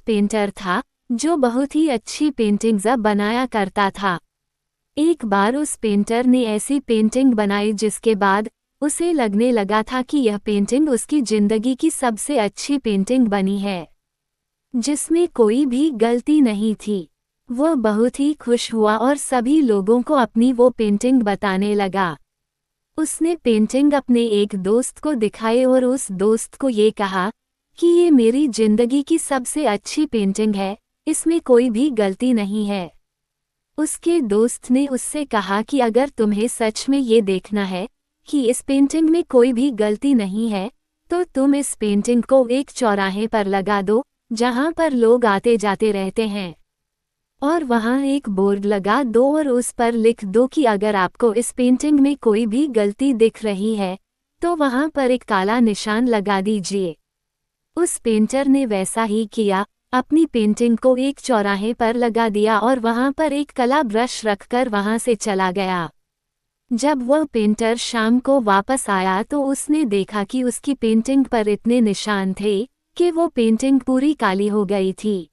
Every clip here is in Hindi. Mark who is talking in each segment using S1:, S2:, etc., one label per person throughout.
S1: पेंटर था जो बहुत ही अच्छी पेंटिंग्स बनाया करता था। एक बार उस पेंटर ने ऐसी पेंटिंग बनाई जिसके बाद उसे लगने लगा था कि यह पेंटिंग उसकी जिंदगी की सबसे अच्छी पेंटिंग बनी है, जिसमें कोई भी गलती नहीं थी। वह बहुत ही खुश हुआ और सभी लोगों को अपनी वो पेंटिंग बताने लगा। उसने पेंटिंग अपने एक दोस्त को दिखाई और उस दोस्त को ये कहा कि ये मेरी जिंदगी की सबसे अच्छी पेंटिंग है, इसमें कोई भी गलती नहीं है। उसके दोस्त ने उससे कहा कि अगर तुम्हें सच में ये देखना है कि इस पेंटिंग में कोई भी गलती नहीं है, तो तुम इस पेंटिंग को एक चौराहे पर लगा दो जहां पर लोग आते जाते रहते हैं, और वहां एक बोर्ड लगा दो और उस पर लिख दो कि अगर आपको इस पेंटिंग में कोई भी गलती दिख रही है तो वहां पर एक काला निशान लगा दीजिए। उस पेंटर ने वैसा ही किया, अपनी पेंटिंग को एक चौराहे पर लगा दिया और वहां पर एक काला ब्रश रखकर वहां से चला गया। जब वह पेंटर शाम को वापस आया तो उसने देखा कि उसकी पेंटिंग पर इतने निशान थे कि वो पेंटिंग पूरी काली हो गई थी।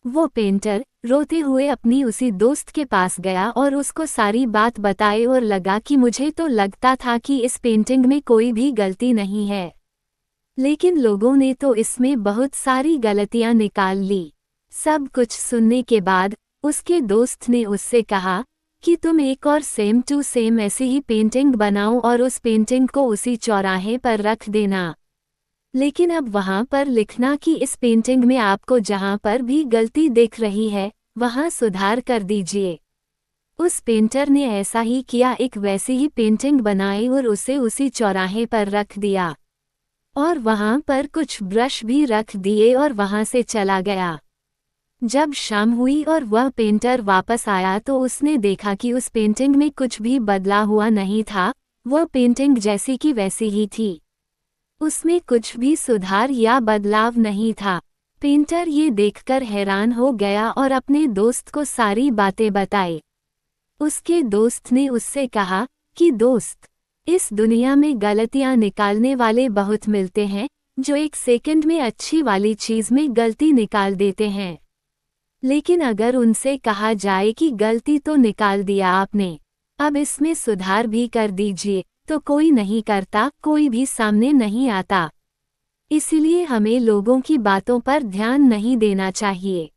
S1: वो पेंटर रोते हुए अपनी उसी दोस्त के पास गया और उसको सारी बात बताई और लगा कि मुझे तो लगता था कि इस पेंटिंग में कोई भी गलती नहीं है, लेकिन लोगों ने तो इसमें बहुत सारी गलतियां निकाल ली। सब कुछ सुनने के बाद उसके दोस्त ने उससे कहा कि तुम एक और सेम टू सेम ऐसी ही पेंटिंग बनाओ और उस पेंटिंग को उसी चौराहे पर रख देना, लेकिन अब वहां पर लिखना कि इस पेंटिंग में आपको जहां पर भी गलती दिख रही है वहां सुधार कर दीजिए। उस पेंटर ने ऐसा ही किया, एक वैसी ही पेंटिंग बनाई और उसे उसी चौराहे पर रख दिया और वहां पर कुछ ब्रश भी रख दिए और वहां से चला गया। जब शाम हुई और वह पेंटर वापस आया तो उसने देखा कि उस पेंटिंग में कुछ भी बदला हुआ नहीं था, वह पेंटिंग जैसी की वैसी ही थी, उसमें कुछ भी सुधार या बदलाव नहीं था। पेंटर ये देखकर हैरान हो गया और अपने दोस्त को सारी बातें बताई। उसके दोस्त ने उससे कहा कि दोस्त, इस दुनिया में गलतियां निकालने वाले बहुत मिलते हैं जो एक सेकंड में अच्छी वाली चीज में गलती निकाल देते हैं, लेकिन अगर उनसे कहा जाए कि गलती तो निकाल दिया आपने, अब इसमें सुधार भी कर दीजिए, तो कोई नहीं करता, कोई भी सामने नहीं आता। इसलिए हमें लोगों की बातों पर ध्यान नहीं देना चाहिए।